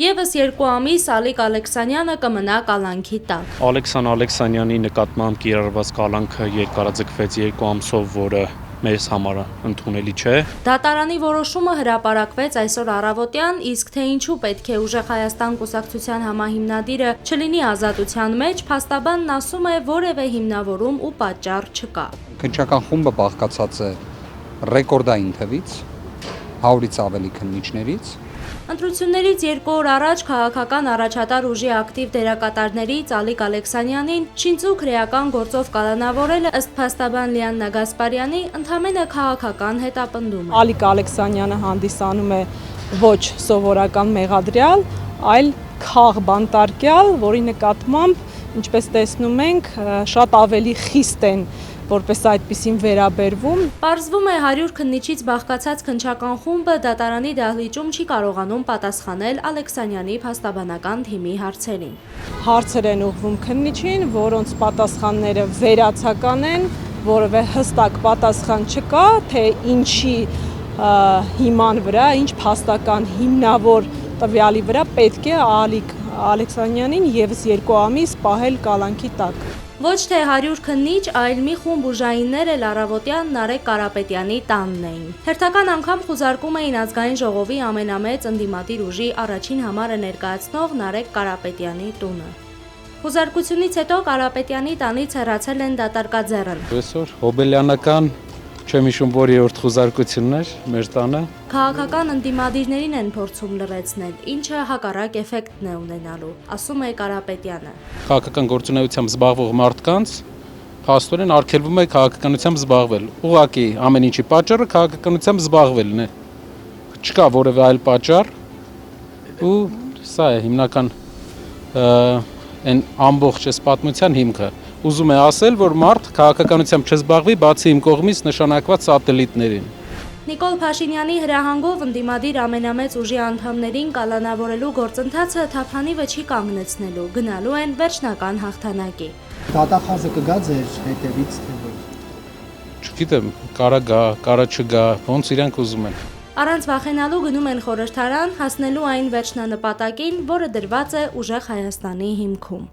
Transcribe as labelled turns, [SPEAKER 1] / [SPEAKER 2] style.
[SPEAKER 1] Եվս 2 ամիս Ալիկ Ալեքսանյանը կմնա կալանքի տակ։
[SPEAKER 2] Ալեքսան Ալեքսանյանի նկատմամբ կիրառված կալանքը երկարաձգվեց 2 ամսով, որը մեզ համար ընդունելի չէ։
[SPEAKER 1] Դատարանի որոշումը հրապարակվեց այսօր առավոտյան, իսկ թե ինչու պետք է Ուժեղ Հայաստան կուսակցության համահիմնադիրը չլինի ազատության մեջ, փաստաբանն ասում է, որևէ հիմնավորում ու պատճառ չկա։
[SPEAKER 3] Քննչական խումբը բաղկացած է ռեկորդային թվից, 100-ից ավելի քննիչներից։
[SPEAKER 1] Ընտրություններից 2 օր առաջ քաղաքական առաջատար ուժի ակտիվ դերակատարներից Ալիկ Ալեքսանյանին շինծու քրեական գործով կալանավորելը ըստ փաստաբան Լիաննա Գասպարյանի ընդամենը քաղաքական հետապնդում է։
[SPEAKER 4] Ալիկ Ալեքսանյանը հանդիսանում է ոչ սովորական մեղադրյալ, այլ քաղբանտարկյալ, որի նկատմամբ, ինչպես տեսնում ենք, շատ ավելի խիստ են որպես այդպիսին վերաբերվում։
[SPEAKER 1] Պարզվում է 100 քննիչից բաղկացած քննչական խումբը դատարանի դահլիճում չի կարողանում պատասխանել Ալեքսանյանի փաստաբանական թիմի հարցերին։
[SPEAKER 4] Հարցեր են ուղղվում քննիչին, որոնց պատասխանները վերացական են, որևէ հստակ պատասխան չկա, թե ինչի հիման վրա, ինչ փաստական հիմնավոր տվյալի վրա պետք է Ալիկ Ալեքսանյանին եւս 2 ամիս պահել կալանքի տակ։
[SPEAKER 1] Ոչ թե 100 քննիչ, այլ մի խումբ ուժայիններ էլ առավոտյան Նարեկ Կարապետյանի տանն էին։ Հերթական անգամ խուզարկում էին ազգային ժողովի ամենամեծ ընդդիմադիր ուժի առաջին համարը ներկայացնող Նարեկ Կարապետյանի տունը։ Խուզարկությունից հետո Կարապետյանի տանից հեռացել են դատարկաձեռն։
[SPEAKER 2] Այսօր հոբելյանական չեմ հիշում որի խուզարկությունն էր մեր տանը։
[SPEAKER 1] Քաղաքական ընդդիմադիրներին են փորձում լրացնել, ինչը հակառակ էֆեկտն է ունենալու, ասում է Կարապետյանը։
[SPEAKER 2] Քաղաքական գործունեությամբ զբաղվող մարդկանց փաստորեն արգելվում է քաղաքականությամբ զբաղվել։ Ուղղակի ամեն ինչի պատճառը քաղաքականությամբ զբաղվելն է։ Չկա որևէ այլ պատճառ ու սա է հիմնական այն ամբողջ այս պատմության հիմքը։ Ուզում է ասել, որ մարդ քաղաքականությամբ չզբաղվի, բացի իմ կողմից նշանակված սատելիտներին։
[SPEAKER 1] Նիկոլ Փաշինյանի հրահանգով ընդդիմադիր ամենամեծ ուժի անդամներին կալանավորելու գործընթացը թափանիվը չի կանգնեցնելու, գնալու են վերջնական հաղթանակի։
[SPEAKER 5] Դատախազը կգա ձեր հետևից թե ոչ։
[SPEAKER 2] Չգիտեմ, կարա գա, կարա չգա, ոնց իրանք ուզում են։
[SPEAKER 1] Առանց վախենալու գնում են խորհրդարան, հասնելու այն վերջնանպատակին, որը դրված է Ուժեղ Հայաստանի հիմքում։